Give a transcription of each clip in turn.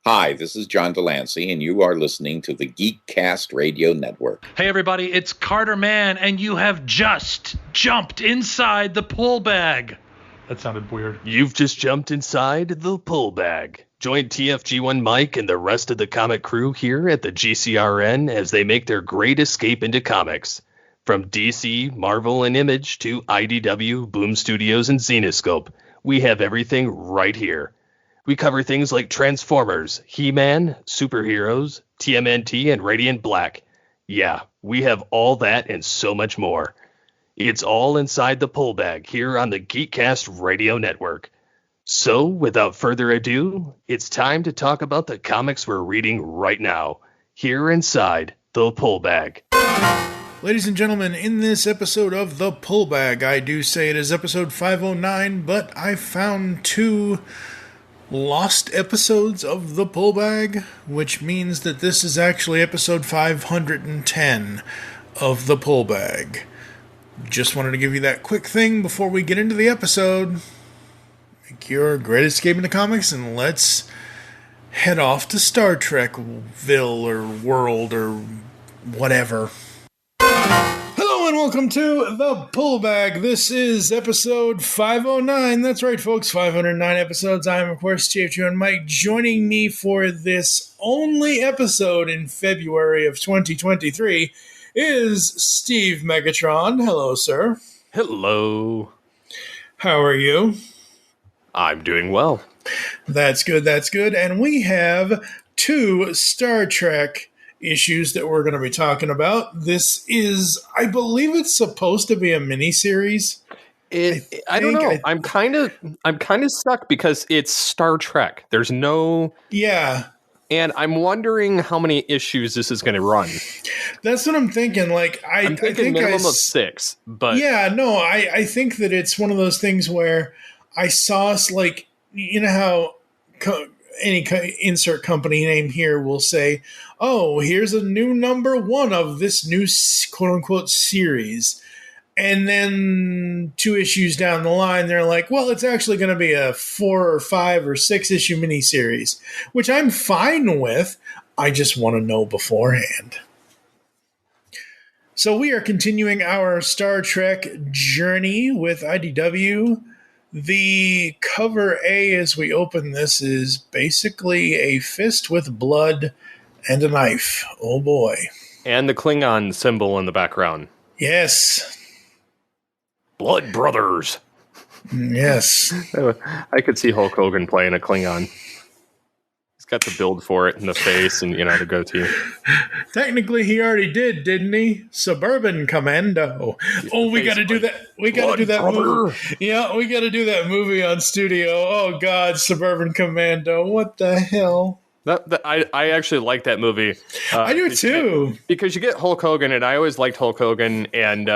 Hi, this is John Delancey, and you are listening to the Geekcast Radio Network. Hey, everybody, it's Carter Mann, and you have just jumped inside the pull bag. That sounded weird. You've just jumped inside the pull bag. Join TFG1Mike and the rest of the comic crew here at the GCRN as they make their great escape into comics. From DC, Marvel, and Image to IDW, Boom Studios, and Zenescope, we have everything right here. We cover things like Transformers, He-Man, superheroes, TMNT, and Radiant Black. Yeah, we have all that and so much more. It's all inside the pull bag here on the Geekcast Radio Network. So, without further ado, it's time to talk about the comics we're reading right now, here inside the pull bag. Ladies and gentlemen, in this episode of The Pull Bag, I do say it is episode 509, but I found two lost episodes of The Pull Bag, which means that this is actually episode 510 of The Pull Bag. Just wanted to give you that quick thing before we get into the episode. Make your great escape into comics, and let's head off to Star Trekville or world or whatever. Hello and welcome to The Pull Bag. This is episode 509. That's right, folks, 509 episodes. I am, of course, TFG1Mike. Joining me for this only episode in February of 2023 is Steve Megatron. Hello, sir. Hello. How are you? I'm doing well. That's good, that's good. And we have two Star Trek issues that we're going to be talking about. This is, I believe it's supposed to be a miniseries. I don't know. I'm kind of stuck because it's Star Trek. There's no... Yeah. And I'm wondering how many issues this is going to run. That's what I'm thinking. Like, I'm thinking minimum of 6, but... Yeah, no, I think that it's one of those things where I saw, like, you know how any insert company name here will say, oh, here's a new number 1 of this new quote-unquote series. And then 2 issues down the line, they're like, well, it's actually going to be a 4 or 5 or 6 issue miniseries, which I'm fine with. I just want to know beforehand. So we are continuing our Star Trek journey with IDW. The cover A as we open this is basically a fist with blood and a knife. Oh boy. And the Klingon symbol in the background. Yes. Blood Brothers. Yes. I could see Hulk Hogan playing a Klingon. He's got the build for it in the face and, the goatee. Technically, he already did, didn't he? Suburban Commando. Oh, we got to do that. We got to do that movie. Yeah, we got to do that movie on Studio. Oh, God, Suburban Commando. What the hell? I actually like that movie. I do too. Because you get Hulk Hogan, and I always liked Hulk Hogan and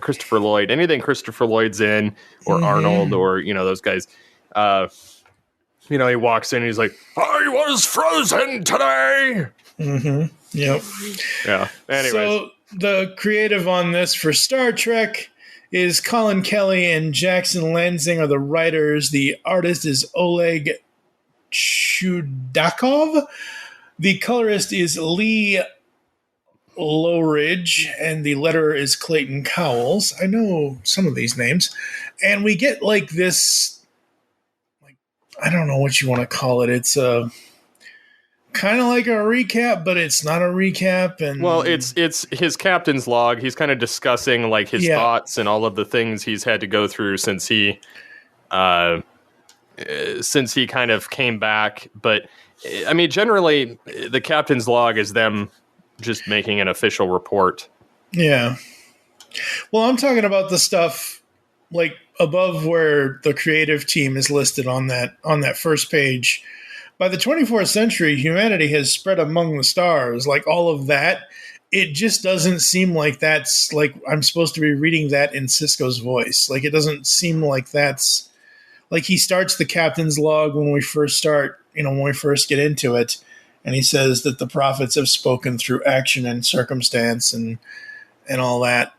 Christopher Lloyd. Anything Christopher Lloyd's in, or Arnold, or, those guys. He walks in and he's like, I was frozen today. Mm-hmm. Yep. Yeah. Anyways. So the creative on this for Star Trek is Colin Kelly and Jackson Lansing are the writers. The artist is Oleg Chudakov. The colorist is Lee Lowridge, and the letterer is Clayton Cowles. I know some of these names. And we get like this, I don't know what you want to call it. It's kind of like a recap, but it's not a recap. And well, it's his captain's log. He's kind of discussing like his thoughts and all of the things he's had to go through since he kind of came back. But I mean, generally, the captain's log is them just making an official report. Yeah. Well, I'm talking about the stuff like above where the creative team is listed on that first page. By the 24th century, humanity has spread among the stars. Like all of that, it just doesn't seem like that's like I'm supposed to be reading that in Sisko's voice. Like it doesn't seem like that's like he starts the captain's log when we first start, when we first get into it. And he says that the prophets have spoken through action and circumstance and all that.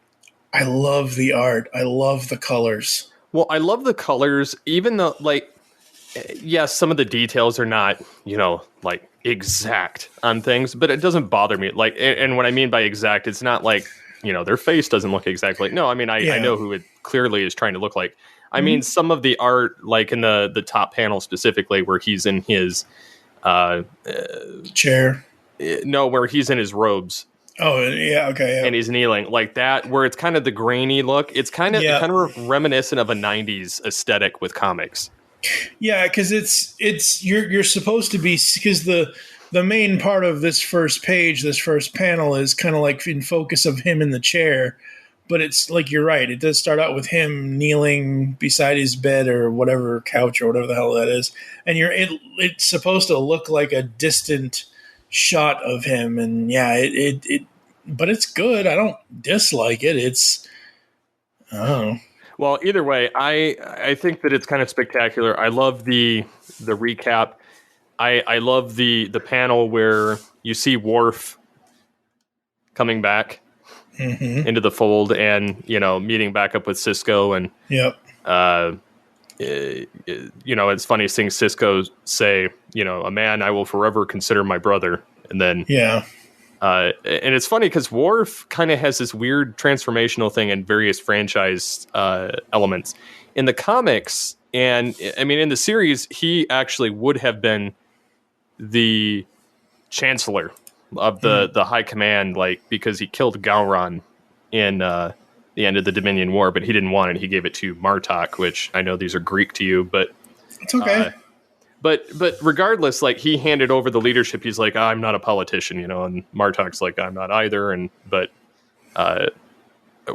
I love the art. I love the colors. Well, I love the colors, even though, like, yes, some of the details are not, like exact on things, but it doesn't bother me. Like, and what I mean by exact, it's not like, their face doesn't look exactly. No, I mean, I know who it clearly is trying to look like. I mean, some of the art, like in the top panel specifically, where he's in his chair. No, where he's in his robes. Oh, yeah, okay. Yeah. And he's kneeling like that, where it's kind of the grainy look. It's kind of reminiscent of a 90s aesthetic with comics. Yeah, because it's you're supposed to be, because the main part of this first page, this first panel is kind of like in focus of him in the chair, but it's like, you're right, it does start out with him kneeling beside his bed or whatever, couch or whatever the hell that is, and it's supposed to look like a distant shot of him, and but it's good. I don't dislike it. I don't know. Well, either way, I think that it's kind of spectacular. I love the recap. I love the panel where you see Worf coming back into the fold, and meeting back up with Sisko, and it's funny seeing Sisko say, a man I will forever consider my brother, and then and it's funny because Worf kind of has this weird transformational thing in various franchise elements. In the comics, and I mean in the series, he actually would have been the chancellor of the high command, like, because he killed Gowron in the end of the Dominion War, but he didn't want it. He gave it to Martok, which I know these are Greek to you, but it's okay. But regardless, like, he handed over the leadership. He's like, I'm not a politician, and Martok's like, I'm not either. But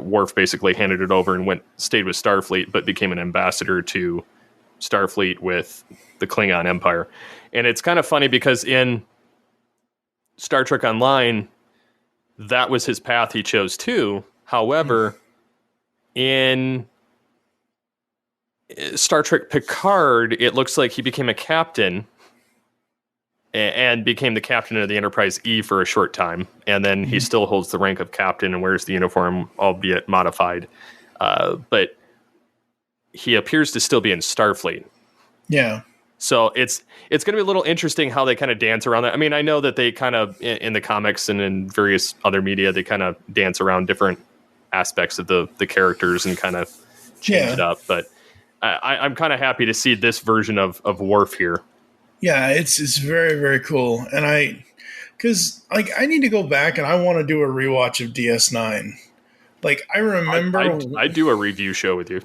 Worf basically handed it over and stayed with Starfleet, but became an ambassador to Starfleet with the Klingon Empire. And it's kind of funny because in Star Trek Online, that was his path he chose too. However, in Star Trek Picard, it looks like he became a captain and became the captain of the Enterprise E for a short time. And then he still holds the rank of captain and wears the uniform, albeit modified. But he appears to still be in Starfleet. Yeah. So it's going to be a little interesting how they kind of dance around that. I mean, I know that they kind of, in the comics and in various other media, they kind of dance around different aspects of the characters and kind of change it up. But I'm kind of happy to see this version of Worf here. Yeah, it's very, very cool. And because I need to go back and I want to do a rewatch of DS9. Like, I remember... I'd do a review show with you.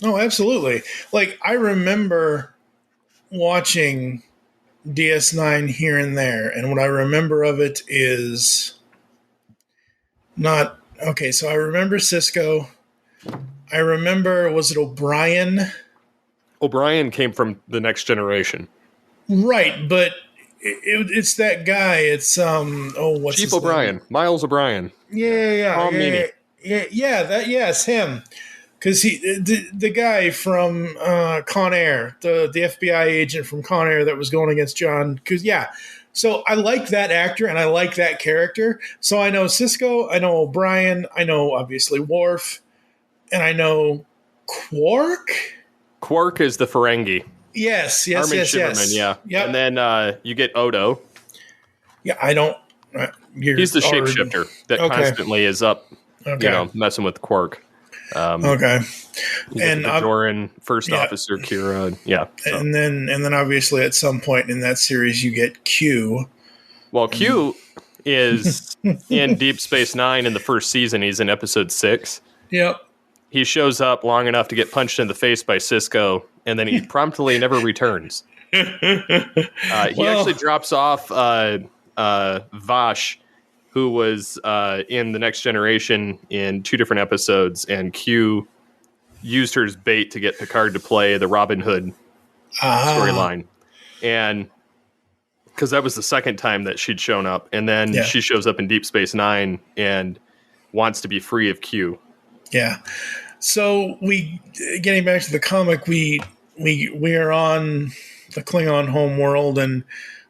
Oh, absolutely. Like, I remember watching DS9 here and there, and what I remember of it is not... Okay, so I remember Sisko. I remember, was it O'Brien? O'Brien came from The Next Generation. Right, but it's that guy. It's what's Chief his O'Brien, name? Miles O'Brien. Yes, him. Because the guy from Con Air, the FBI agent from Con Air that was going against John. Because so I like that actor and I like that character. So I know Sisko, I know O'Brien, I know obviously Worf, and I know Quark. Quark is the Ferengi. Yes. Armin Shiverman, yeah. Yep. And then you get Odo. Yeah, I don't... He's the shapeshifter that constantly is up, messing with Quark. Okay. And Bajoran, first officer, Kira. Yeah. So. And then obviously at some point in that series you get Q. Well, Q is in Deep Space Nine in the first season. He's in episode 6. Yep. He shows up long enough to get punched in the face by Sisko, and then he promptly never returns. He actually drops off Vash, who was in The Next Generation in 2 different episodes, and Q used her as bait to get Picard to play the Robin Hood storyline. And because that was the second time that she'd shown up, and then she shows up in Deep Space Nine and wants to be free of Q. Yeah. So getting back to the comic, we are on the Klingon homeworld and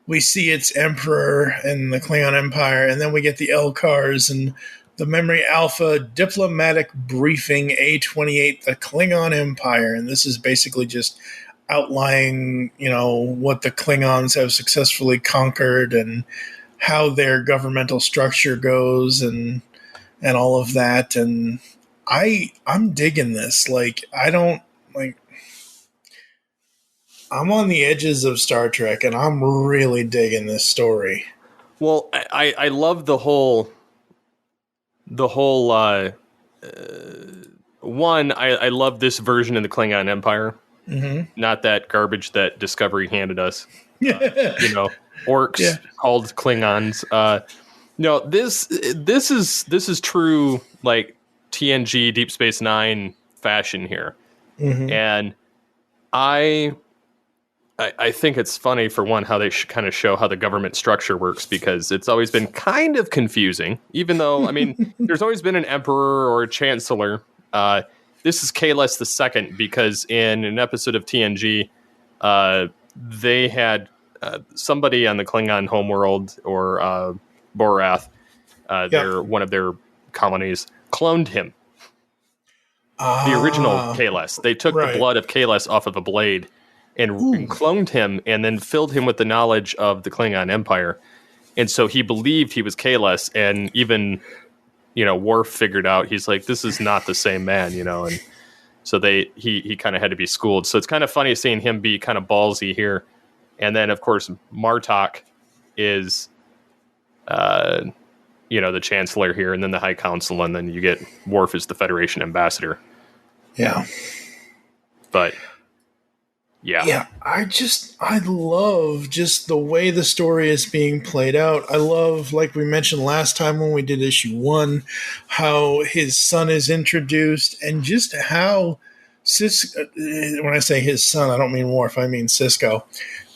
we see its emperor and the Klingon Empire, and then we get the Elcars and the Memory Alpha diplomatic briefing A28, the Klingon Empire, and this is basically just outlining, what the Klingons have successfully conquered and how their governmental structure goes and all of that. And I'm digging this. I'm on the edges of Star Trek, and I'm really digging this story. Well, I love the whole one. I love this version of the Klingon Empire, not that garbage that Discovery handed us. Orcs called Klingons. No, this is true, like TNG Deep Space Nine fashion here, and I think it's funny, for one, how they kind of show how the government structure works, because it's always been kind of confusing, even though, I mean, there's always been an emperor or a chancellor. This is Kahless II, because in an episode of TNG, they had somebody on the Klingon homeworld, or Borath, one of their colonies, cloned him. The original Kahless. They took the blood of Kahless off of a blade and cloned him, and then filled him with the knowledge of the Klingon Empire. And so he believed he was Kahless, and even, Worf figured out, he's like, this is not the same man, and so he kind of had to be schooled. So it's kind of funny seeing him be kind of ballsy here. And then, of course, Martok is, the Chancellor here, and then the High Council, and then you get Worf as the Federation Ambassador. Yeah. But... Yeah, I love just the way the story is being played out. I love, like we mentioned last time when we did issue 1, how his son is introduced, and just how Sisko, when I say his son, I don't mean Worf, I mean Sisko.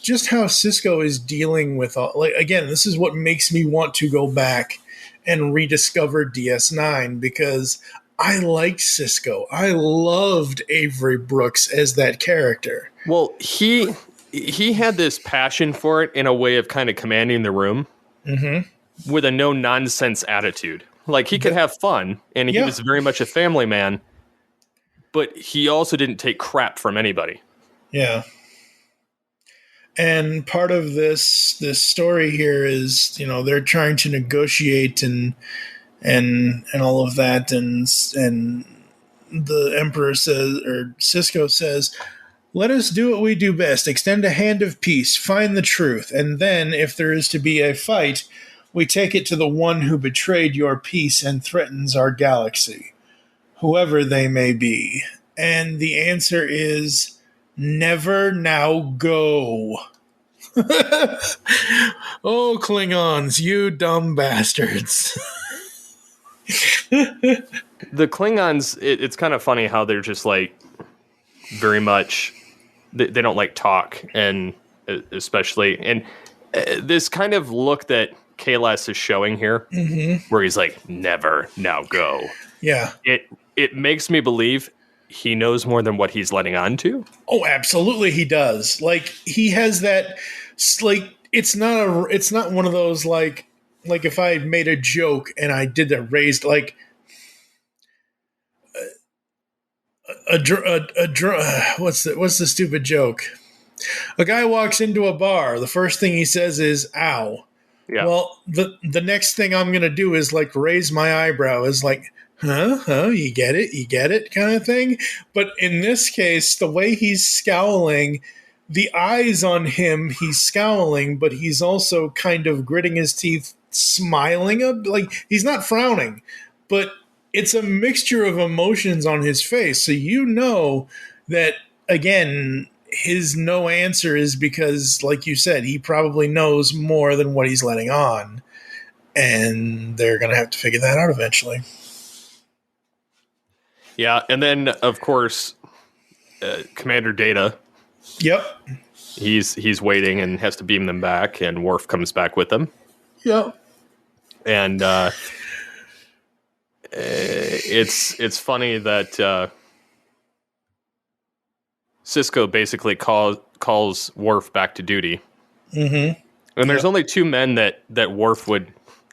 Just how Sisko is dealing with again, this is what makes me want to go back and rediscover DS9, because I liked Sisko. I loved Avery Brooks as that character. Well, he had this passion for it in a way of kind of commanding the room with a no-nonsense attitude. Like, he could have fun, and he was very much a family man, but he also didn't take crap from anybody. Yeah. And part of this story here is, they're trying to negotiate and all of that, and the Emperor says, or Sisko says, let us do what we do best, extend a hand of peace, find the truth, and then, if there is to be a fight, we take it to the one who betrayed your peace and threatens our galaxy, whoever they may be. And the answer is, never now go. Oh, Klingons, you dumb bastards. The Klingons, it's kind of funny how they're just like very much, they don't like talk, and especially, and this kind of look that Kahless is showing here, where he's like, never now go. Yeah. It makes me believe he knows more than what he's letting on to. Oh, absolutely he does. Like, he has that, like, it's not one of those, like if I had made a joke and I did a raised, like, what's the stupid joke? A guy walks into a bar. The first thing he says is, ow. Yeah. Well, the next thing I'm going to do is, like, raise my eyebrow, is like, huh, you get it kind of thing. But in this case, the way he's scowling, the eyes on him, he's scowling, but he's also kind of gritting his teeth, smiling, like, he's not frowning, but it's a mixture of emotions on his face. So you know that, again, his no answer is because, like you said, he probably knows more than what he's letting on. And they're going to have to figure that out eventually. Yeah, and then, of course, Commander Data. Yep. He's waiting and has to beam them back, and Worf comes back with them. Yep. And it's funny that Sisko basically calls Worf back to duty. Mm-hmm. And there's only two men that Worf would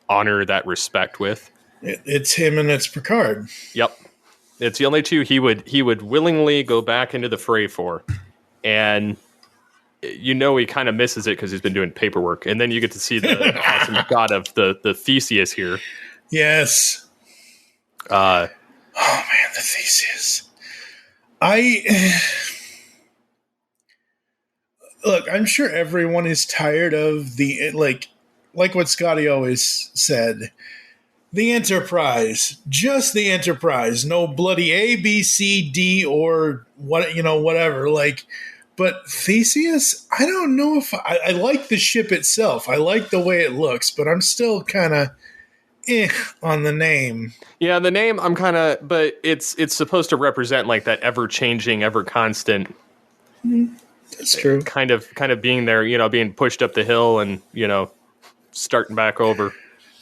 honor that respect with. It's him and it's Picard. Yep. It's the only two he would willingly go back into the fray for. and he kind of misses it because he's been doing paperwork. And then you get to see the awesome shot of the Theseus here. Yes. Oh man, the Theseus. Look, I'm sure everyone is tired of the like what Scotty always said. The Enterprise, just the Enterprise, no bloody A, B, C, D, or whatever. Like, but Theseus, I don't know if I like the ship itself. I like the way it looks, but I'm still kind of on the name. Yeah, the name I'm kind of, but it's supposed to represent like that ever changing, ever constant. That's true. Kind of being there, being pushed up the hill and starting back over.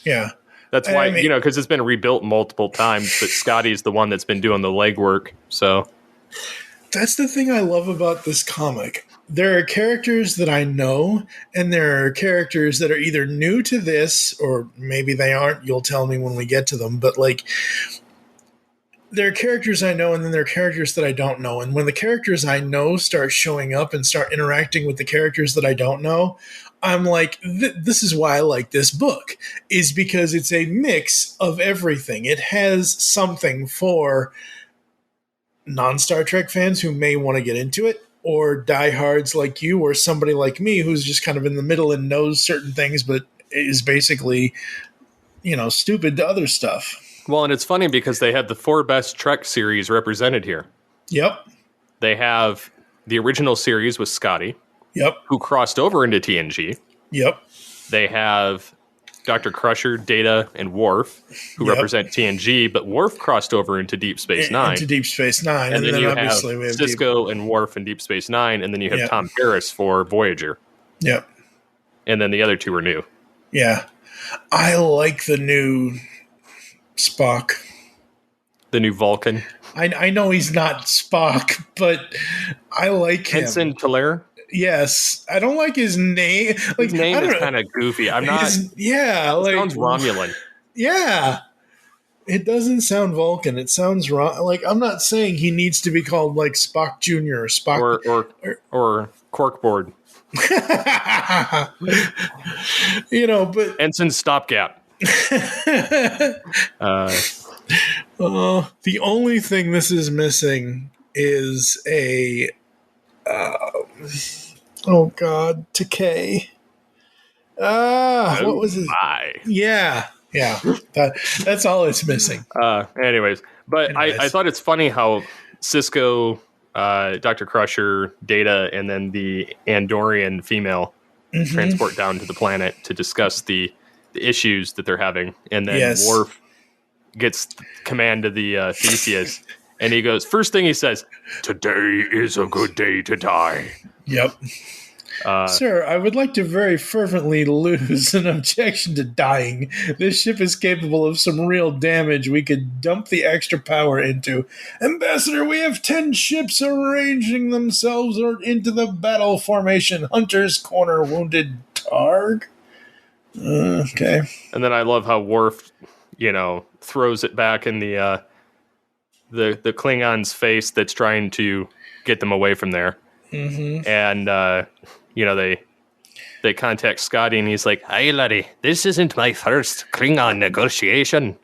Yeah. That's why, because it's been rebuilt multiple times, but Scotty's the one that's been doing the legwork. So that's the thing I love about this comic. There are characters that I know, and there are characters that are either new to this, or maybe they aren't. You'll tell me when we get to them. But like, there are characters I know, and then there are characters that I don't know. And when the characters I know start showing up and start interacting with the characters that I don't know, I'm like, this is why I like this book, is because it's a mix of everything. It has something for non-Star Trek fans who may want to get into it, or diehards like you, or somebody like me who's just kind of in the middle and knows certain things, but is basically, stupid to other stuff. Well, and it's funny because they have the 4 best Trek series represented here. Yep. They have the original series with Scotty. Yep. Who crossed over into TNG. Yep. They have Dr. Crusher, Data, and Worf, who represent TNG, but Worf crossed over into Deep Space Nine. Into Deep Space Nine. And then you obviously have Sisko and Worf in Deep Space Nine, and then you have Tom Paris for Voyager. Yep. And then the other 2 are new. Yeah. I like the new Spock. The new Vulcan. I know he's not Spock, but I like him. Ensign Talaire? Yes. I don't like his name. Like, his name is kind of goofy. I'm not... it sounds Romulan. Yeah. It doesn't sound Vulcan. It sounds wrong. Like, I'm not saying he needs to be called, like, Spock Jr. or Spock... Or Corkboard. But... Ensign Stopgap. The only thing this is missing is a... oh God, Takei. What was it? Yeah. That's all it's missing. Anyways, I thought it's funny how Sisko, Dr. Crusher, Data, and then the Andorian female transport down to the planet to discuss the issues that they're having, and then Worf gets command of the Theseus. And he goes, first thing he says, "Today is a good day to die." Yep. Sir, I would like to very fervently lose an objection to dying. This ship is capable of some real damage we could dump the extra power into. Ambassador, we have 10 ships arranging themselves into the battle formation. Hunter's Corner, wounded Targ. Okay. And then I love how Worf, throws it back in the Klingon's face that's trying to get them away from there. Mm-hmm. And, they contact Scotty and he's like, "Hi, laddie, this isn't my first Klingon negotiation."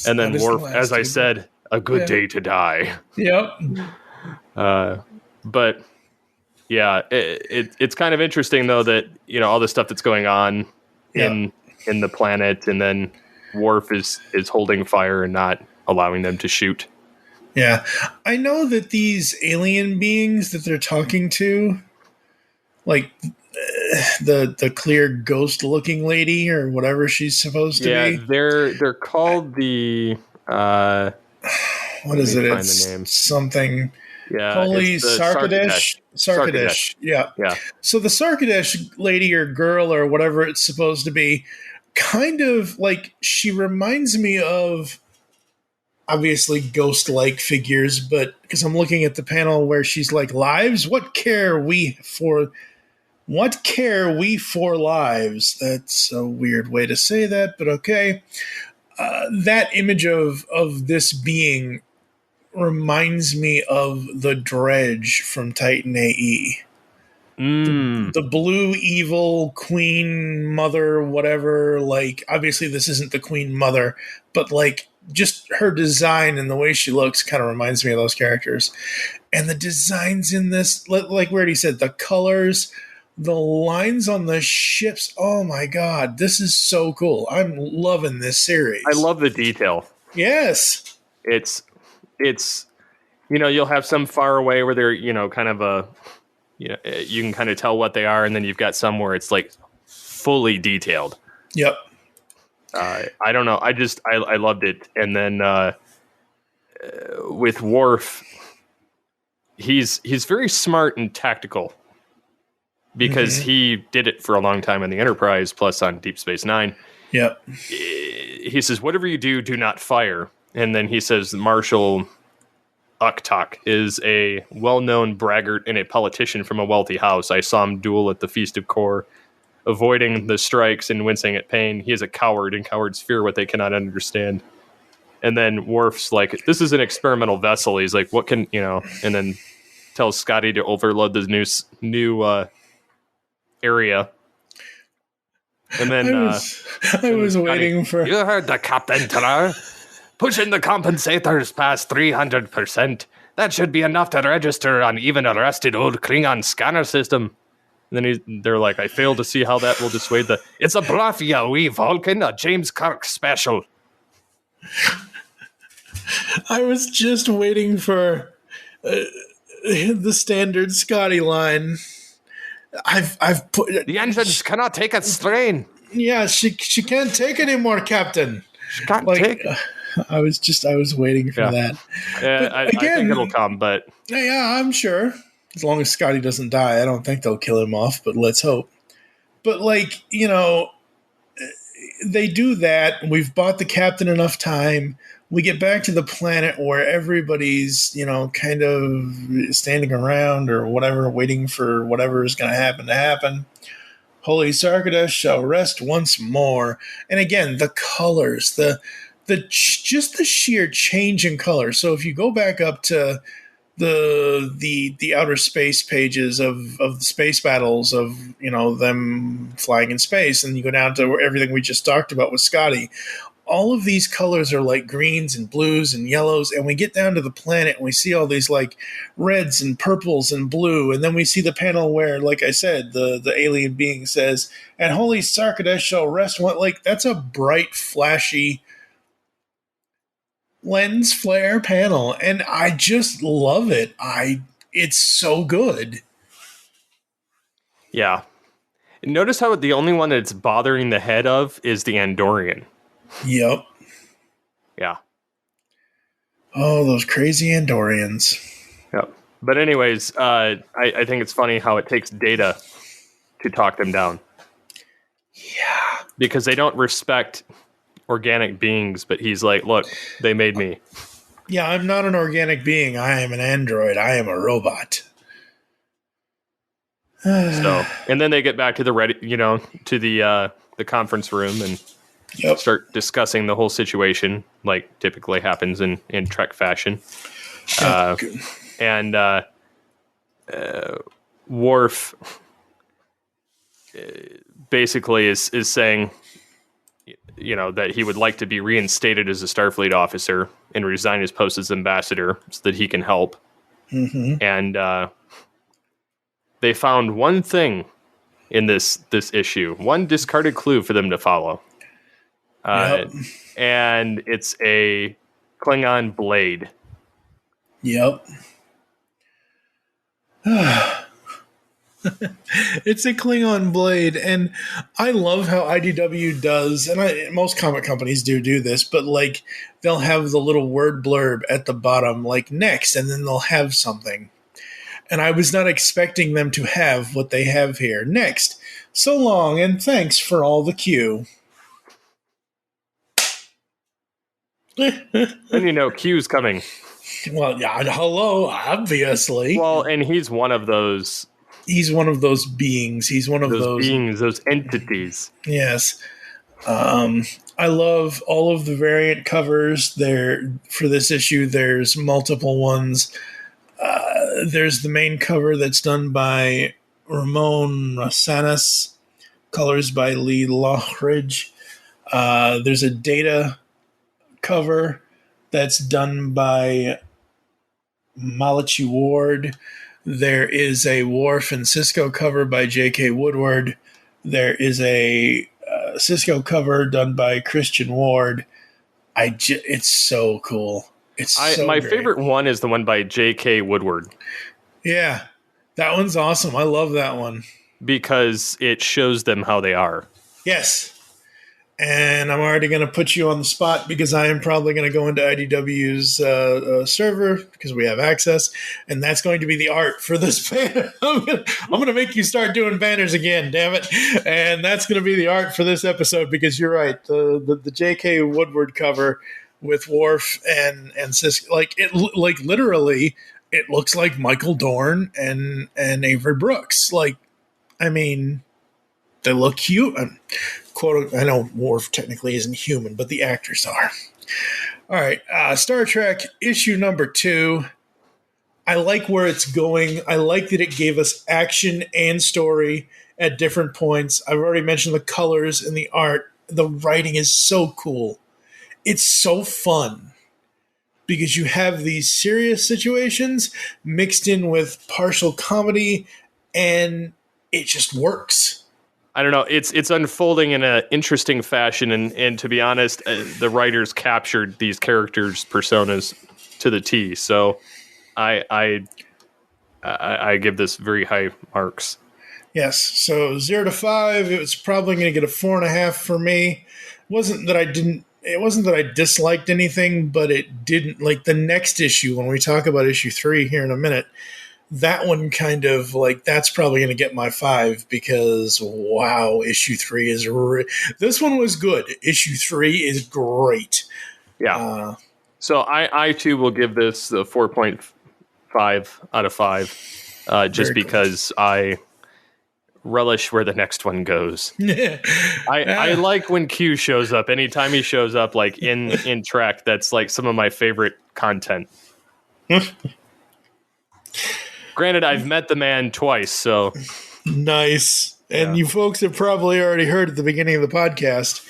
And then Worf, as I said, a good day to die. Yep. But yeah, it's kind of interesting though that, all the stuff that's going on in the planet, and then Worf is holding fire and not allowing them to shoot. Yeah. I know that these alien beings that they're talking to, like the clear ghost looking lady or whatever she's supposed to be. Yeah, they're called the what is it? It's the name. Something. Yeah, Holy Sarkadesh. Sarkadesh. Yeah. So the Sarkadesh lady or girl or whatever it's supposed to be, kind of like, she reminds me of obviously ghost-like figures, but because I'm looking at the panel where she's like, lives? What care we for lives? That's a weird way to say that, but okay. That image of this being reminds me of the Dredge from Titan AE. The blue evil queen mother, whatever. Like, obviously this isn't the queen mother, but like just her design and the way she looks kind of reminds me of those characters. And the designs in this, like we already said, the colors, the lines on the ships. Oh my God, this is so cool. I'm loving this series. I love the detail. Yes. It's you'll have some far away where they're, kind of you can kind of tell what they are. And then you've got some where it's like fully detailed. Yep. I don't know. I loved it. And then with Worf, he's very smart and tactical because he did it for a long time on the Enterprise, plus on Deep Space Nine. Yep. He says, whatever you do, do not fire. And then he says Marshal Uktok is a well-known braggart and a politician from a wealthy house. I saw him duel at the Feast of Kor, avoiding the strikes and wincing at pain. He is a coward, and cowards fear what they cannot understand. And then Worf's like, this is an experimental vessel. He's like, what can, and then tells Scotty to overload this new area. And then I was waiting for... You heard the captain, Trar. Pushing the compensators past 300%. That should be enough to register on even a rusted old Klingon scanner system. And then they're like, I fail to see how that will dissuade the... It's a bluff, you wee Vulcan, a James Kirk special. I was just waiting for the standard Scotty line. I've put... The engines cannot take a strain. Yeah, she can't take anymore, Captain. She can't take it. I was waiting for that. Yeah, I think it'll come, but... Yeah, I'm sure. As long as Scotty doesn't die, I don't think they'll kill him off, but let's hope. But, they do that. We've bought the captain enough time. We get back to the planet where everybody's, kind of standing around or whatever, waiting for whatever is going to happen. Holy Sarkadesh shall rest once more. And again, the colors, just the sheer change in color. So if you go back up to the outer space pages of the space battles of them flying in space, and you go down to everything we just talked about with Scotty, all of these colors are like greens and blues and yellows, and we get down to the planet and we see all these like reds and purples and blue, and then we see the panel where, like I said, the alien being says, and Holy Sarkadesh shall rest one. Like, that's a bright, flashy lens flare panel, and I just love it. It's so good. Yeah. Notice how the only one that's bothering the head of is the Andorian. Yep. Yeah. Oh, those crazy Andorians. Yep. But anyways, I think it's funny how it takes Data to talk them down. Yeah. Because they don't respect organic beings, but he's like, look, they made me. Yeah, I'm not an organic being. I am an android. I am a robot. So, and then they get back to the conference room and start discussing the whole situation, like typically happens in Trek fashion. And Worf basically is saying, that he would like to be reinstated as a Starfleet officer and resign his post as ambassador so that he can help. Mm-hmm. And they found one thing in this issue, one discarded clue for them to follow. And it's a Klingon blade. Yep. It's a Klingon blade, and I love how IDW does, and most comic companies do this, but like they'll have the little word blurb at the bottom, like next, and then they'll have something. And I was not expecting them to have what they have here. Next, so long, and thanks for all the Q. And Q's coming. Well, yeah, hello, obviously. Well, and he's one of those. He's one of those beings. He's one of those beings, those entities. Yes. I love all of the variant covers there for this issue. There's multiple ones. There's the main cover that's done by Ramon Rosanas, colors by Lee Lochridge. There's a Data cover that's done by Malachi Ward. There is a Worf and Sisko cover by J.K. Woodward. There is a Sisko cover done by Christian Ward. It's so cool. My great. favorite one is the one by J.K. Woodward. Yeah, that one's awesome. I love that one. Because it shows them how they are. Yes. And I'm already going to put you on the spot because I am probably going to go into IDW's server because we have access, and that's going to be the art for this banner. I'm going to make you start doing banners again, damn it! And that's going to be the art for this episode because you're right. The J.K. Woodward cover with Worf and Sisko, like literally, it looks like Michael Dorn and Avery Brooks. Like, I mean, they look cute. I know Worf technically isn't human, but the actors are. All right, Star Trek issue number 2. I like where it's going. I like that it gave us action and story at different points. I've already mentioned the colors and the art. The writing is so cool. It's so fun because you have these serious situations mixed in with partial comedy, and it just works. I don't know. It's unfolding in an interesting fashion, and to be honest, the writers captured these characters' personas to the T. So, I give this very high marks. Yes. So 0 to 5, it was probably going to get a 4.5 for me. It wasn't that I disliked anything, but it didn't, like the next issue when we talk about issue 3 here in a minute. That one kind of like, that's probably going to get my 5 because, wow, issue 3 is... this one was good. Issue 3 is great. Yeah. So I too will give this a 4.5 out of 5 just because I relish where the next one goes. I like when Q shows up. Anytime he shows up like in Trek, that's like some of my favorite content. Granted, I've met the man twice, so... Nice. And you folks have probably already heard at the beginning of the podcast,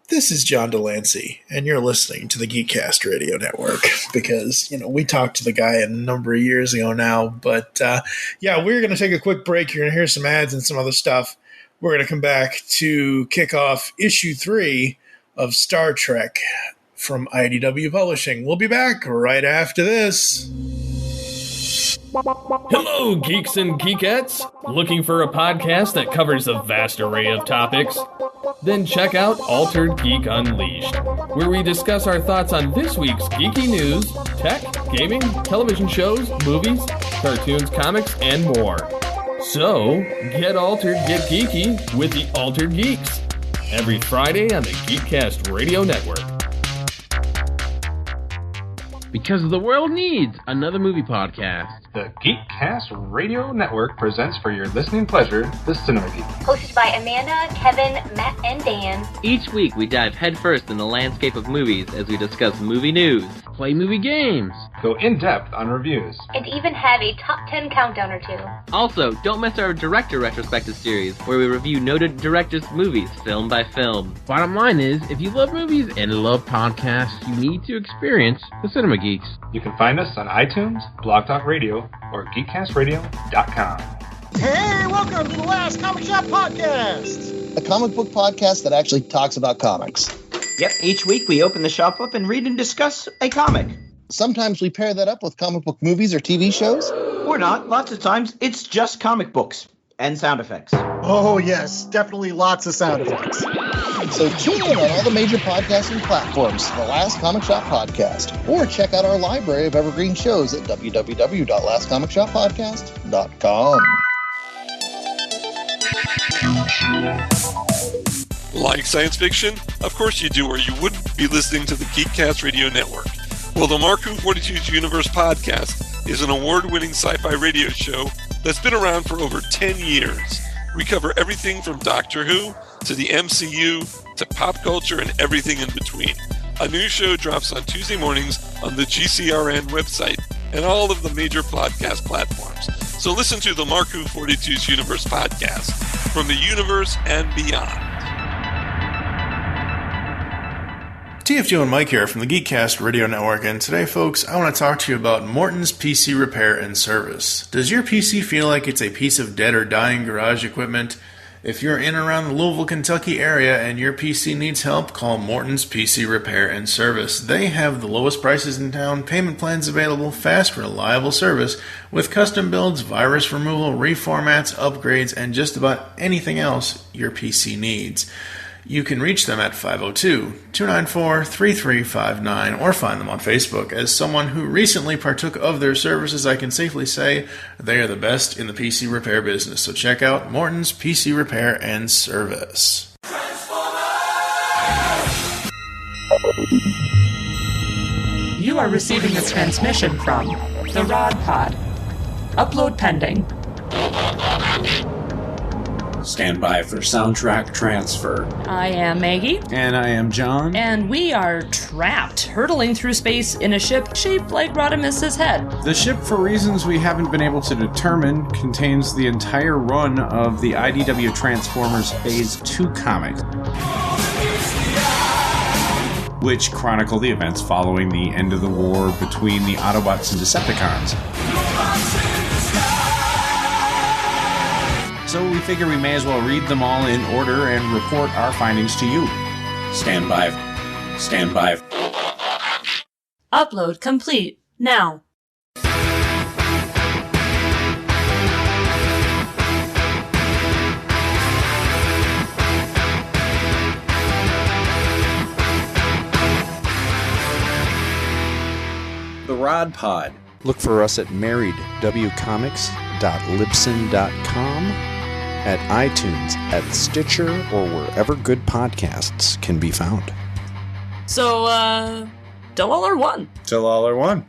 this is John Delancey, and you're listening to the Geekcast Radio Network because, we talked to the guy a number of years ago now. But, we're going to take a quick break. You're going to hear some ads and some other stuff. We're going to come back to kick off issue 3 of Star Trek from IDW Publishing. We'll be back right after this. Hello, geeks and geekettes! Looking for a podcast that covers a vast array of topics? Then check out Altered Geek Unleashed, where we discuss our thoughts on this week's geeky news, tech, gaming, television shows, movies, cartoons, comics, and more. So, get altered, get geeky with the Altered Geeks, every Friday on the Geekcast Radio Network. Because the world needs another movie podcast. The Geekcast Radio Network presents for your listening pleasure the Cinema Geek. Hosted by Amanda, Kevin, Matt, and Dan. Each week we dive headfirst in the landscape of movies as we discuss movie news, play movie games, go in-depth on reviews, and even have a top 10 countdown or two. Also, don't miss our director retrospective series, where we review noted directors' movies film by film. Bottom line is, if you love movies and love podcasts, you need to experience the Cinema Geeks. You can find us on iTunes, Blog Talk Radio, or GeekCastRadio.com. Hey, welcome to the Last Comic Shop Podcast! A comic book podcast that actually talks about comics. Yep, each week we open the shop up and read and discuss a comic. Sometimes we pair that up with comic book movies or TV shows. Or not. Lots of times it's just comic books and sound effects. Oh, yes, definitely lots of sound effects. So tune in on all the major podcasting platforms to the Last Comic Shop Podcast, or check out our library of evergreen shows at www.lastcomicshoppodcast.com. Like science fiction? Of course you do, or you wouldn't be listening to the Geekcast Radio Network. Well, the Marku 42's Universe podcast is an award-winning sci-fi radio show that's been around for over 10 years. We cover everything from Doctor Who to the MCU to pop culture and everything in between. A new show drops on Tuesday mornings on the GCRN website and all of the major podcast platforms. So listen to the Marku 42's Universe podcast from the universe and beyond. TFG1Mike here from the Geekcast Radio Network, and today, folks, I want to talk to you about Morton's PC Repair and Service. Does your PC feel like it's a piece of dead or dying garage equipment? If you're in and around the Louisville, Kentucky area and your PC needs help, call Morton's PC Repair and Service. They have the lowest prices in town, payment plans available, fast, reliable service with custom builds, virus removal, reformats, upgrades, and just about anything else your PC needs. You can reach them at 502-294-3359 or find them on Facebook. As someone who recently partook of their services, I can safely say they are the best in the PC repair business. So check out Morton's PC Repair and Service. You are receiving a transmission from the Rod Pod. Upload pending. Stand by for soundtrack transfer. I am Maggie. And I am John. And we are trapped, hurtling through space in a ship shaped like Rodimus's head. The ship, for reasons we haven't been able to determine, contains the entire run of the IDW Transformers Phase 2 comic, which chronicle the events following the end of the war between the Autobots and Decepticons. So we figure we may as well read them all in order and report our findings to you. Stand by. Stand by. Upload complete. Now. The Rod Pod. Look for us at marriedwcomics.libsyn.com, at iTunes, at Stitcher, or wherever good podcasts can be found. So, till all are one. Till all are one.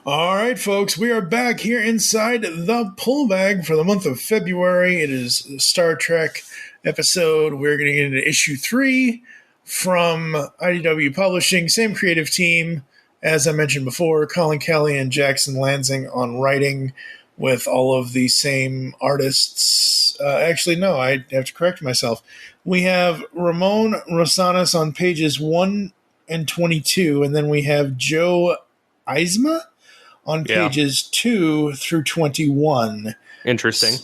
All right, folks, we are back here inside the pull bag for the month of February. It is a Star Trek episode. We're going to get into issue 3 from IDW Publishing. Same creative team. As I mentioned before, Colin Kelly and Jackson Lansing on writing with all of the same artists. Actually, no, I have to correct myself. We have Ramon Rosanas on pages 1 and 22, and then we have Joe Eisma on pages 2 through 21. Interesting.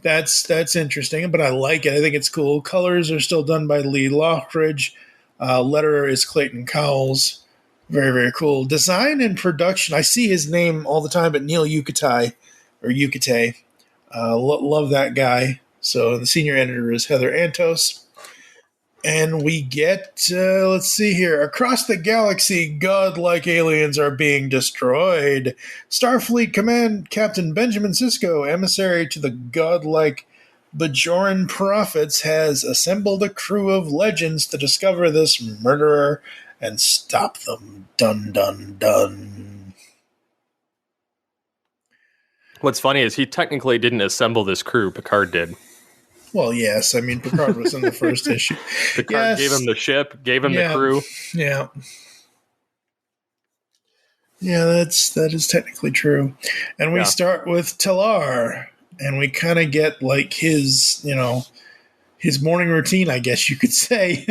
That's interesting, but I like it. I think it's cool. Colors are still done by Lee Lockridge. Letterer is Clayton Cowles. Very, very cool. Design and production. I see his name all the time, but Neil Yucatay. Love that guy. So the senior editor is Heather Antos. And we get, let's see here. Across the galaxy, godlike aliens are being destroyed. Starfleet Command Captain Benjamin Sisko, emissary to the godlike Bajoran prophets, has assembled a crew of legends to discover this murderer and stop them. Dun, dun, dun. What's funny is he technically didn't assemble this crew. Picard did. Well, yes. I mean, Picard was in the first issue. Picard gave him the ship, gave him the crew. Yeah. Yeah, that is technically true. And we start with Talar, and we kind of get like his morning routine, I guess you could say.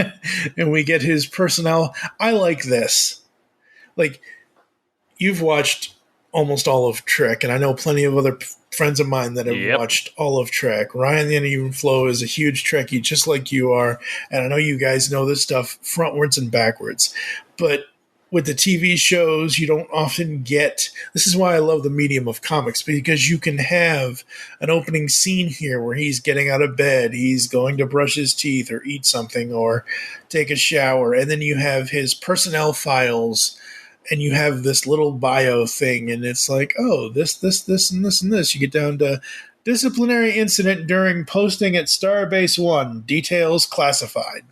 And we get his personnel. I like this. Like, you've watched almost all of Trek, and I know plenty of other friends of mine that have watched all of Trek. Ryan the Uneven Flow is a huge Trekkie, just like you are, and I know you guys know this stuff frontwards and backwards. But with the TV shows, you don't often get... This is why I love the medium of comics, because you can have an opening scene here where he's getting out of bed, he's going to brush his teeth or eat something or take a shower, and then you have his personnel files, and you have this little bio thing, and it's like, oh, this, and this, and this. You get down to disciplinary incident during posting at Starbase 1. Details classified.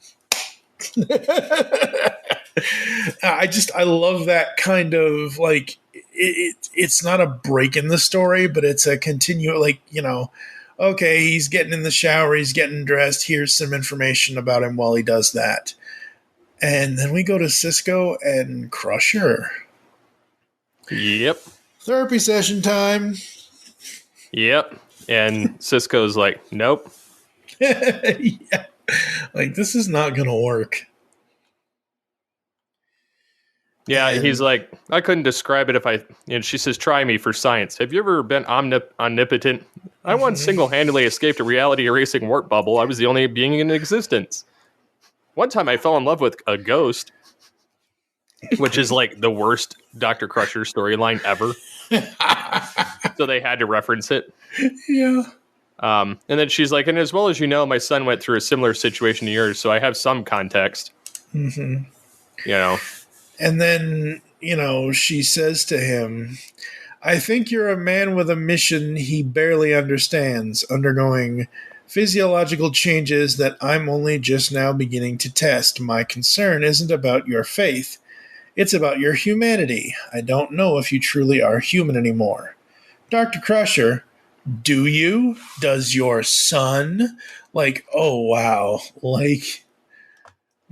I love that kind of, like, it's not a break in the story, but it's a okay, he's getting in the shower, he's getting dressed, here's some information about him while he does that. And then we go to Sisko and Crusher. Yep. Therapy session time. Yep. And Sisko's like, nope. Yeah. Like, this is not going to work. Yeah, he's like, I couldn't describe it if I... And she says, try me for science. Have you ever been omnipotent? I once single-handedly escaped a reality-erasing warp bubble. I was the only being in existence. One time I fell in love with a ghost, which is like the worst Dr. Crusher storyline ever. So they had to reference it. Yeah. And then she's like, and as well as you know, my son went through a similar situation to yours, so I have some context. Mm-hmm. You know. And then, she says to him, I think you're a man with a mission he barely understands, undergoing physiological changes that I'm only just now beginning to test. My concern isn't about your faith. It's about your humanity. I don't know if you truly are human anymore. Dr. Crusher, do you? Does your son? Like, oh, wow. Like,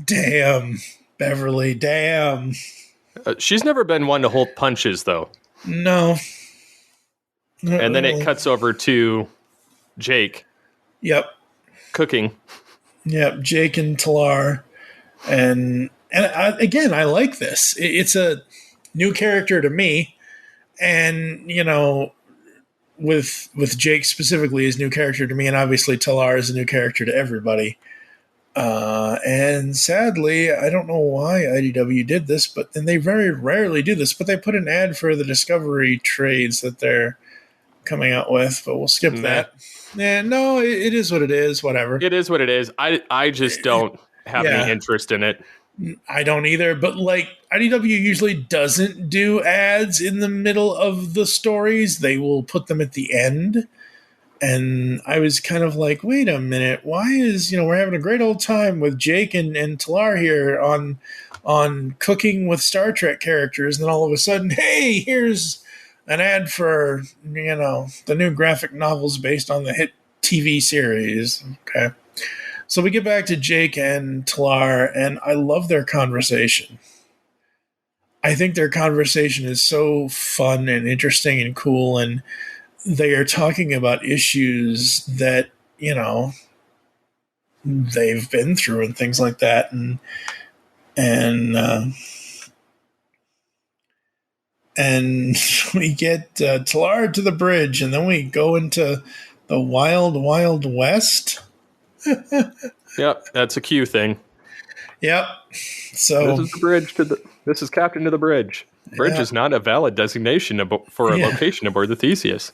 damn. Beverly, damn. She's never been one to hold punches, though. No. And then it cuts over to Jake. Yep. Cooking. Yep, Jake and Talar. And I like this. It's a new character to me. And, with Jake specifically is new character to me, and obviously Talar is a new character to everybody. And sadly, I don't know why IDW did this, and they very rarely do this, but they put an ad for the Discovery trades that they're coming out with, but we'll skip that. Yeah, no, it is what it is, whatever. It is what it is. I just don't have any interest in it. I don't either, but like IDW usually doesn't do ads in the middle of the stories. They will put them at the end. And I was kind of like, wait a minute, why is, we're having a great old time with Jake and Talar here on cooking with Star Trek characters, and then all of a sudden, hey, here's an ad for, the new graphic novels based on the hit TV series. Okay. So we get back to Jake and Talar, and I love their conversation. I think their conversation is so fun and interesting and cool, and they are talking about issues that, they've been through and things like that. And we get Talar to the bridge, and then we go into the wild, wild west. Yep, that's a Q thing. Yep. So this is the bridge this is captain to the bridge. Bridge is not a valid designation for a location aboard the Theseus.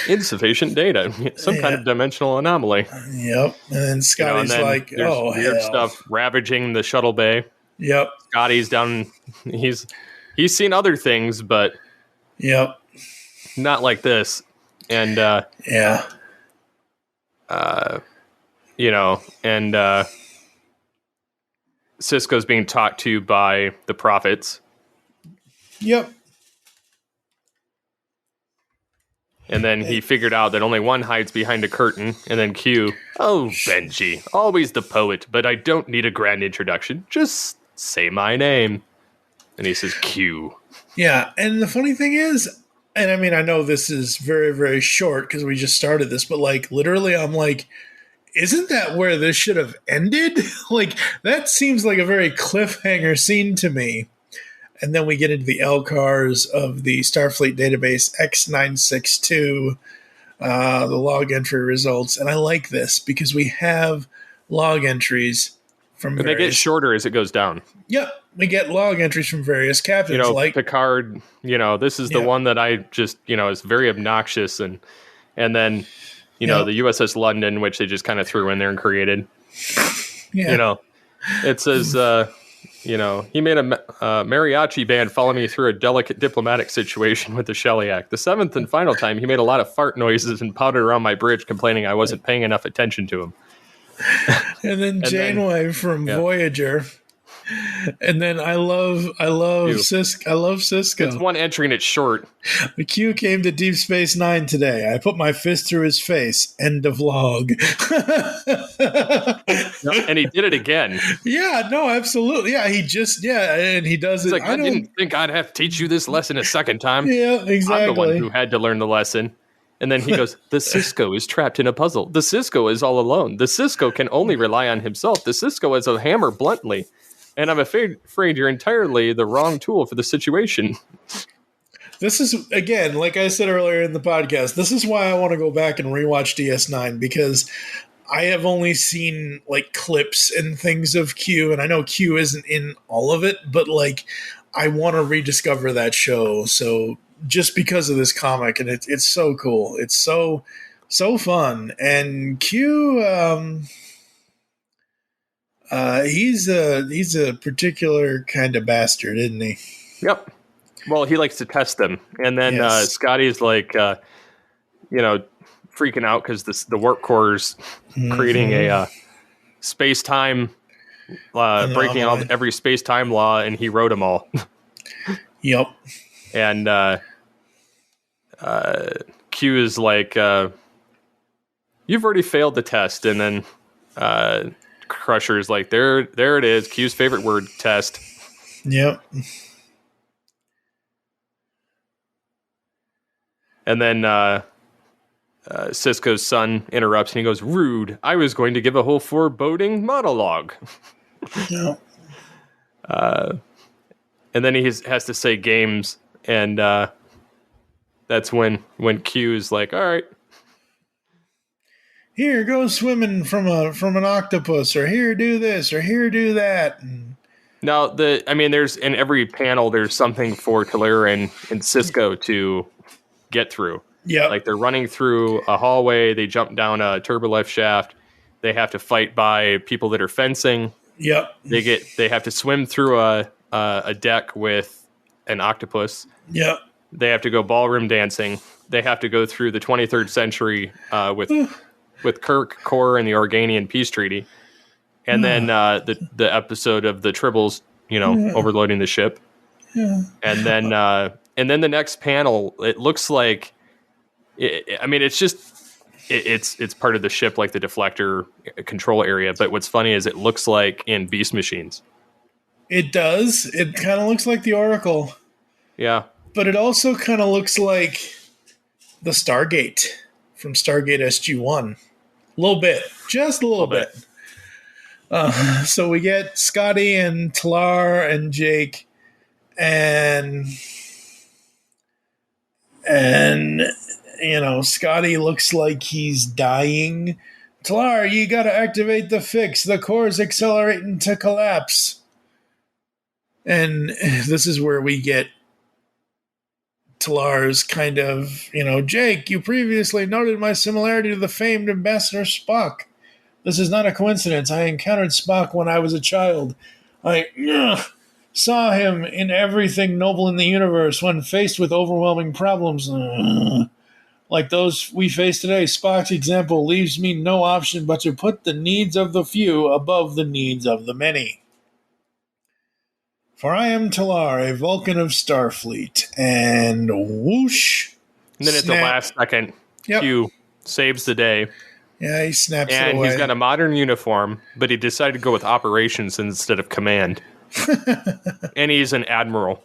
Insufficient data. Some kind of dimensional anomaly. Yep. And then Scotty's like, oh, weird hell. stuff ravaging the shuttle bay. Yep. Scotty's down. He's seen other things, but yep, not like this. And Sisko's being talked to by the prophets. Yep. And then he figured out that only one hides behind a curtain. And then Q, oh, Benji, always the poet, but I don't need a grand introduction. Just say my name. And he says Q. Yeah, and the funny thing is, and I mean, I know this is very, very short because we just started this, but like literally I'm like, isn't that where this should have ended? Like, that seems like a very cliffhanger scene to me. And then we get into the LCARs of the Starfleet database X962, the log entry results. And I like this because we have log entries from And they get shorter as it goes down. Yep. We get log entries from various captains. Like Picard, this is the one that I just, is very obnoxious. And then, the USS London, which they just kind of threw in there and created. Yeah. It says... he made a mariachi band follow me through a delicate diplomatic situation with the Shellyak. The seventh and final time, he made a lot of fart noises and pouted around my bridge, complaining I wasn't paying enough attention to him. And then Janeway from Voyager. And then I love Sisko. I love Sisko. It's one entry and it's short. The Q came to Deep Space Nine today. I put my fist through his face. End of log. And he did it again. Yeah, no, absolutely. Yeah, and he does He's it. like, I didn't think I'd have to teach you this lesson a second time. Yeah, exactly. I'm the one who had to learn the lesson. And then he goes, the Sisko is trapped in a puzzle. The Sisko is all alone. The Sisko can only rely on himself. The Sisko has a hammer bluntly. And I'm afraid you're entirely the wrong tool for the situation. This is, again, like I said earlier in the podcast, this is why I want to go back and rewatch DS9, because I have only seen like clips and things of Q, and I know Q isn't in all of it, but like I want to rediscover that show. So just because of this comic, and it's so cool. It's so fun. And Q, he's a particular kind of bastard, isn't he? Yep. Well, he likes to test them, and then Scotty's like, freaking out because the warp core is creating a space-time, breaking out every space-time law, and he wrote them all. Yep. And Q is like, you've already failed the test, and then Crusher's like, there it is, Q's favorite word, test. Yep. And then Sisko's son interrupts and he goes, rude, I was going to give a whole foreboding monologue. Yeah. And then he has to say games, and that's when Q's like, all right. Here, go swimming from an octopus, or here, do this, or here, do that. And now, there's in every panel, there's something for Taylor and Sisko to get through. Yeah. Like they're running through a hallway, they jump down a turbolift shaft, they have to fight by people that are fencing. Yep. They have to swim through a deck with an octopus. Yep. They have to go ballroom dancing. They have to go through the 23rd century with Kirk, Core, and the Organian peace treaty. And then the episode of the Tribbles, overloading the ship. Yeah. And then the next panel, it looks like, it's part of the ship, like the deflector control area. But what's funny is it looks like in Beast Machines. It does. It kind of looks like the Oracle. Yeah. But it also kind of looks like the Stargate from Stargate SG-1. A little bit. Just a little bit. So we get Scotty and Talar and Jake and Scotty looks like he's dying. Talar, you got to activate the fix. The core's accelerating to collapse. And this is where we get Talar's kind of, Jake, you previously noted my similarity to the famed Ambassador Spock. This is not a coincidence. I encountered Spock when I was a child. I saw him in everything noble in the universe when faced with overwhelming problems. Like those we face today, Spock's example leaves me no option but to put the needs of the few above the needs of the many. For I am Talar, a Vulcan of Starfleet, and whoosh. And then at the last second, Q saves the day. Yeah, he snaps and it away. He's got a modern uniform, but he decided to go with operations instead of command. And he's an admiral.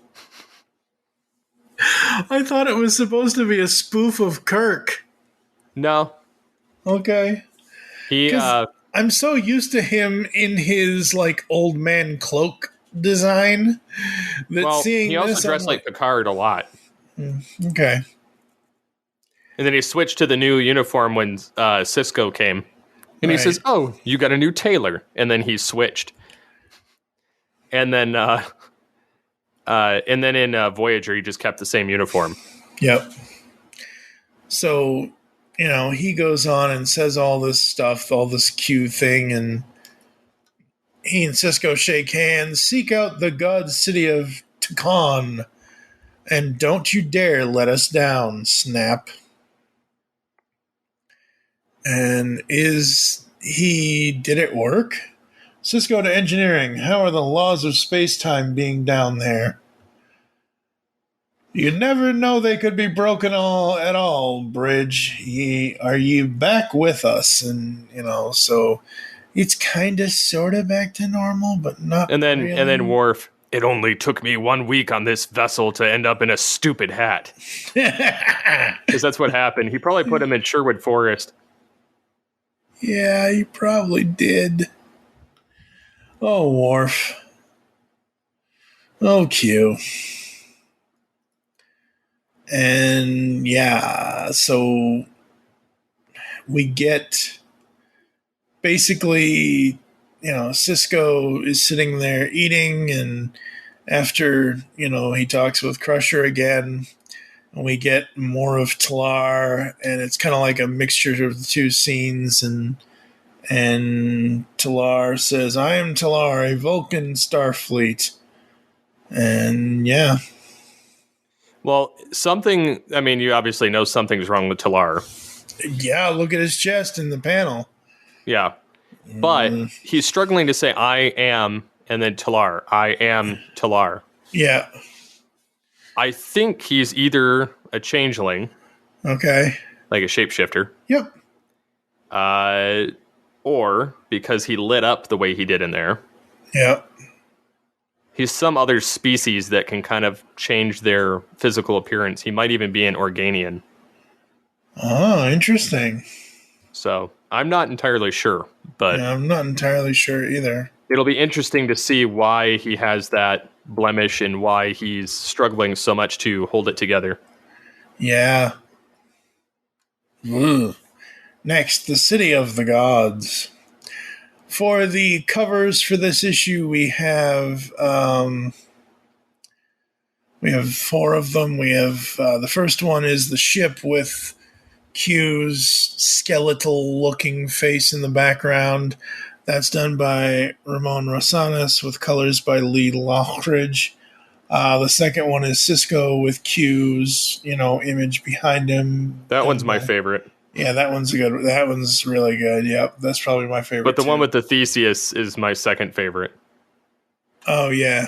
I thought it was supposed to be a spoof of Kirk. No. Okay. I'm so used to him in his old man cloak design that seeing he also this, dressed like Picard a lot. Okay. And then he switched to the new uniform when Sisko came. And he says, oh, you got a new tailor. And then he switched. And then in Voyager, he just kept the same uniform. Yep. So, he goes on and says all this stuff, all this Q thing, and he and Sisko shake hands, seek out the god city of Takan, and don't you dare let us down, snap. And did it work? Sisko to engineering. How are the laws of space-time being down there? You never know they could be broken at all, Bridge. Are you back with us? And, so it's kind of sort of back to normal, but not really. And then Worf, it only took me 1 week on this vessel to end up in a stupid hat. Because that's what happened. He probably put him in Sherwood Forest. Yeah, he probably did. Oh, Worf. Oh, Q. And yeah, so we get basically, Sisko is sitting there eating, and after, he talks with Crusher again, and we get more of Talar, and it's kind of like a mixture of the two scenes, and Talar says, "I am Talar, a Vulcan Starfleet." And yeah. Well, you obviously know something's wrong with Talar. Yeah, look at his chest in the panel. Yeah. But he's struggling to say, "I am," and then Talar. "I am Talar." Yeah. I think he's either a changeling. Okay. Like a shapeshifter. Yep. Or because he lit up the way he did in there. Yep. He's some other species that can kind of change their physical appearance. He might even be an Organian. Oh, interesting. So, I'm not entirely sure, but... Yeah, I'm not entirely sure either. It'll be interesting to see why he has that blemish and why he's struggling so much to hold it together. Yeah. Ugh. Next, the City of the Gods. For the covers for this issue, we have 4 of them. We have the first one is the ship with Q's skeletal-looking face in the background. That's done by Ramon Rosanas with colors by Lee Lockridge. The second one is Sisko with Q's, image behind him. That one's my favorite. Yeah, that one's good. That one's really good. Yep, that's probably my favorite. But the one with the Theseus is my second favorite. Oh yeah.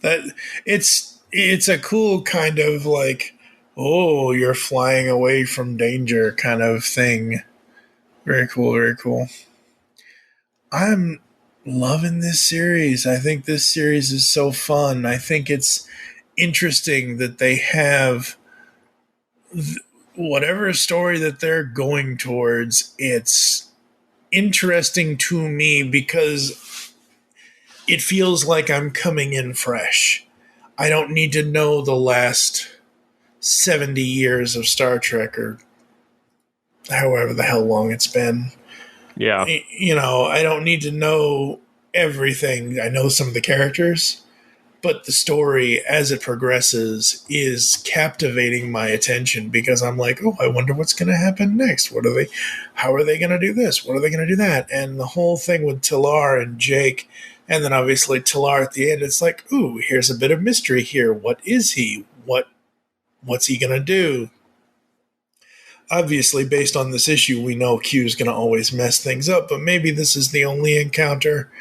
That it's a cool kind of like, oh, you're flying away from danger kind of thing. Very cool, very cool. I'm loving this series. I think this series is so fun. I think it's interesting that they have whatever story that they're going towards. It's interesting to me because it feels like I'm coming in fresh. I don't need to know the last 70 years of Star Trek or however the hell long it's been. Yeah. I don't need to know everything. I know some of the characters, but the story as it progresses is captivating my attention because I'm like, oh, I wonder what's going to happen next. How are they going to do this? What are they going to do that? And the whole thing with Talar and Jake, and then obviously Talar at the end, it's like, ooh, here's a bit of mystery here. What is he? What's he going to do? Obviously, based on this issue, we know Q's going to always mess things up, but maybe this is the only encounter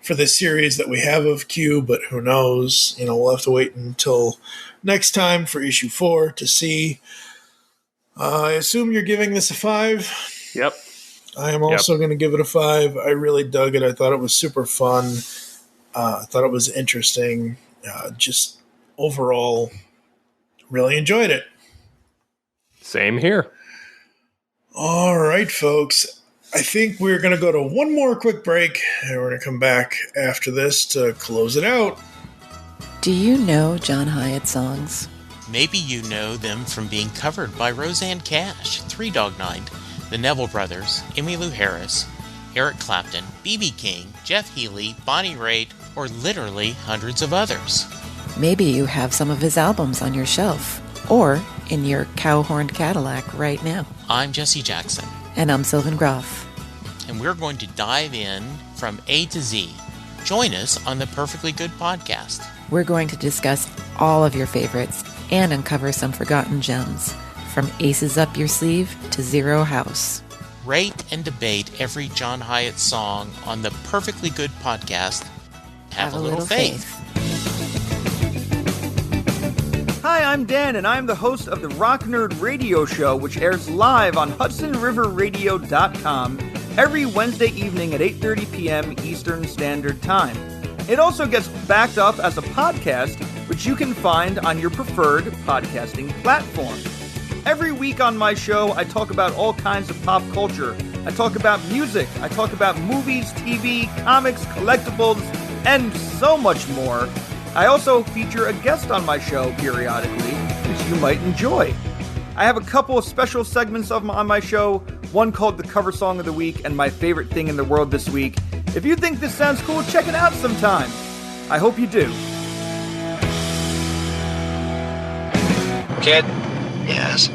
for this series that we have of Q, but who knows? We'll have to wait until next time for issue 4 to see. I assume you're giving this a 5? Yep. I am also going to give it a 5. I really dug it. I thought it was super fun. I thought it was interesting. Just overall, really enjoyed it. Same here. All right, folks. I think we're going to go to one more quick break, and we're going to come back after this to close it out. Do you know John Hyatt songs? Maybe you know them from being covered by Roseanne Cash, Three Dog Night, the Neville Brothers, Emmylou Harris, Eric Clapton, B.B. King, Jeff Healey, Bonnie Raitt, or literally hundreds of others. Maybe you have some of his albums on your shelf, or in your cow-horned Cadillac right now. I'm Jesse Jackson. And I'm Sylvan Groff. And we're going to dive in from A to Z. Join us on the Perfectly Good podcast. We're going to discuss all of your favorites and uncover some forgotten gems, from Aces Up Your Sleeve to Zero House. Rate and debate every John Hyatt song on the perfectly good podcast, Have a Little Faith. Hi, I'm Dan, and I'm the host of the Rock Nerd Radio Show, which airs live on HudsonRiverRadio.com every Wednesday evening at 8:30 p.m. Eastern Standard Time. It also gets backed up as a podcast, which you can find on your preferred podcasting platform. Every week on my show, I talk about all kinds of pop culture. I talk about music, I talk about movies, TV, comics, collectibles, and so much more. I also feature a guest on my show periodically, which you might enjoy. I have a couple of special segments on my show, one called The Cover Song of the Week and My Favorite Thing in the World This Week. If you think this sounds cool, check it out sometime. I hope you do. Kid? Yes.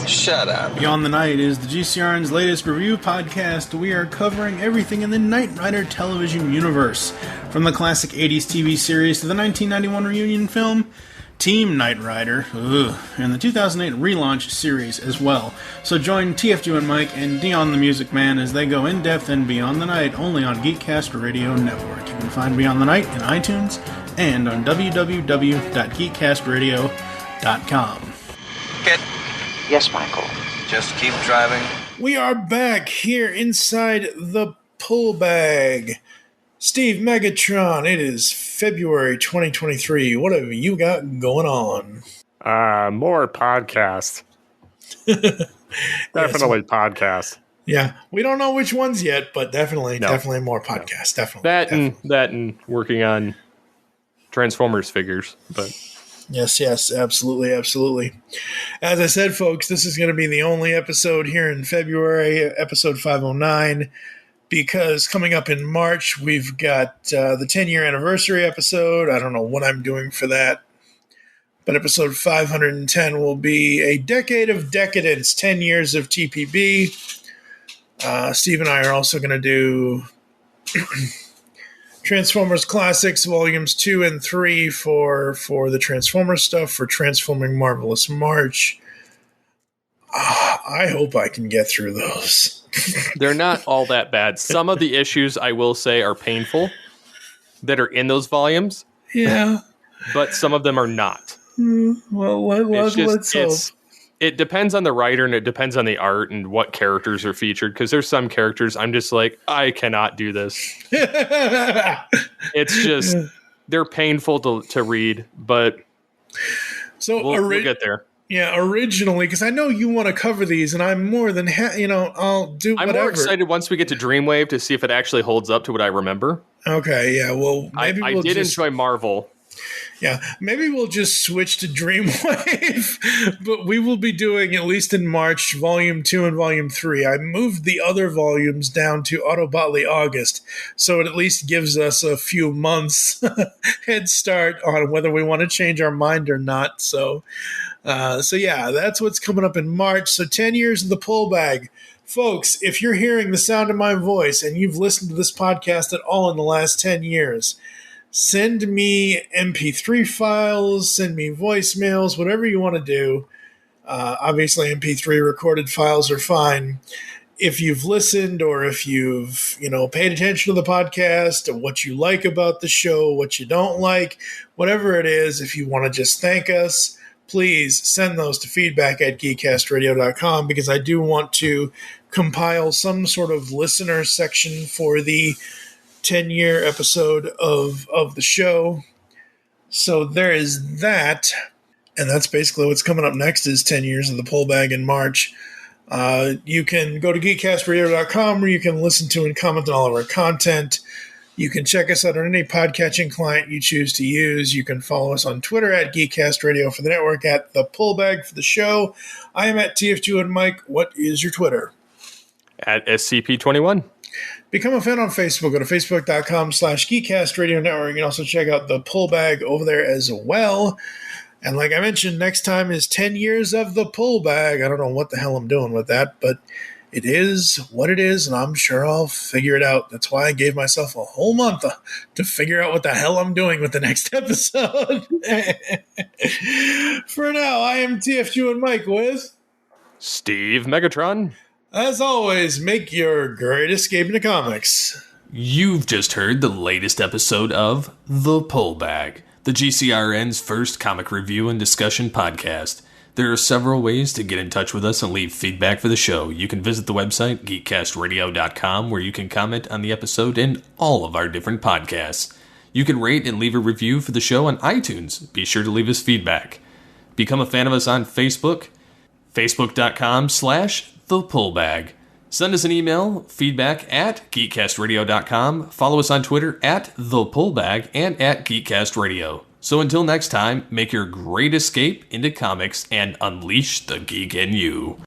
Shut up. Beyond the Night is the GCRN's latest review podcast. We are covering everything in the Knight Rider television universe, from the classic 80s TV series to the 1991 reunion film Team Knight Rider, and the 2008 relaunch series as well. So join TFG1Mike and Dion the Music Man as they go in-depth and Beyond the Night only on Geekcast Radio Network. You can find Beyond the Night in iTunes and on www.geekcastradio.com. Kid? Yes, Michael. Just keep driving. We are back here inside the pull bag. Steve Megatron, it is February 2023. What have you got going on? More podcast. Definitely podcast. Yeah, we don't know which ones yet, but definitely more podcasts. Definitely. That and working on Transformers figures, but Yes, absolutely. As I said, folks, this is going to be the only episode here in February, episode 509, because coming up in March, we've got the 10-year anniversary episode. I don't know what I'm doing for that, but episode 510 will be a decade of decadence, 10 years of TPB. Steve and I are also going to do Transformers Classics Volumes 2 and 3 for the Transformers stuff, for Transforming Marvelous March. I hope I can get through those. They're not all that bad. Some of the issues, I will say, are painful that are in those volumes. Yeah. But some of them are not. Well, let's hope. It depends on the writer and it depends on the art and what characters are featured, because there's some characters I'm just like, I cannot do this. It's just, they're painful to read, but we'll get there. Yeah, originally, because I know you want to cover these, and I'm more than I'll do whatever. I'm more excited once we get to Dreamwave to see if it actually holds up to what I remember. Okay, yeah, well, maybe I did enjoy Marvel. Yeah, maybe we'll just switch to Dreamwave, but we will be doing, at least in March, Volume 2 and Volume 3. I moved the other volumes down to Autobotley August, so it at least gives us a few months head start on whether we want to change our mind or not. So yeah, that's what's coming up in March. So 10 years of the pull bag. Folks, if you're hearing the sound of my voice and you've listened to this podcast at all in the last 10 years, send me MP3 files, send me voicemails, whatever you want to do. Obviously, MP3 recorded files are fine. If you've listened or if you've, paid attention to the podcast, or what you like about the show, what you don't like, whatever it is, if you want to just thank us, please send those to feedback@geekcastradio.com, because I do want to compile some sort of listener section for the 10-year episode of the show. So there is that. And that's basically what's coming up next is 10 years of the pull bag in March. You can go to geekcastradio.com where you can listen to and comment on all of our content. You can check us out on any podcatching client you choose to use. You can follow us on Twitter at GeekCastRadio for the network, at The Pullbag for the show. I am at TFG1Mike. What is your Twitter? At SCP21. Become a fan on Facebook. Go to facebook.com/GeekCastRadio Network. You can also check out The Pullbag over there as well. And like I mentioned, next time is 10 years of The Pullbag. I don't know what the hell I'm doing with that, but it is what it is, and I'm sure I'll figure it out. That's why I gave myself a whole month to figure out what the hell I'm doing with the next episode. For now, I am TFG1Mike with Steve Megatron. As always, make your great escape into comics. You've just heard the latest episode of The Pullbag, the GCRN's first comic review and discussion podcast. There are several ways to get in touch with us and leave feedback for the show. You can visit the website, geekcastradio.com, where you can comment on the episode and all of our different podcasts. You can rate and leave a review for the show on iTunes. Be sure to leave us feedback. Become a fan of us on Facebook, facebook.com/thepullbag. Send us an email, feedback@geekcastradio.com. Follow us on Twitter @thepullbag and @geekcastradio. So until next time, make your great escape into comics and unleash the geek in you.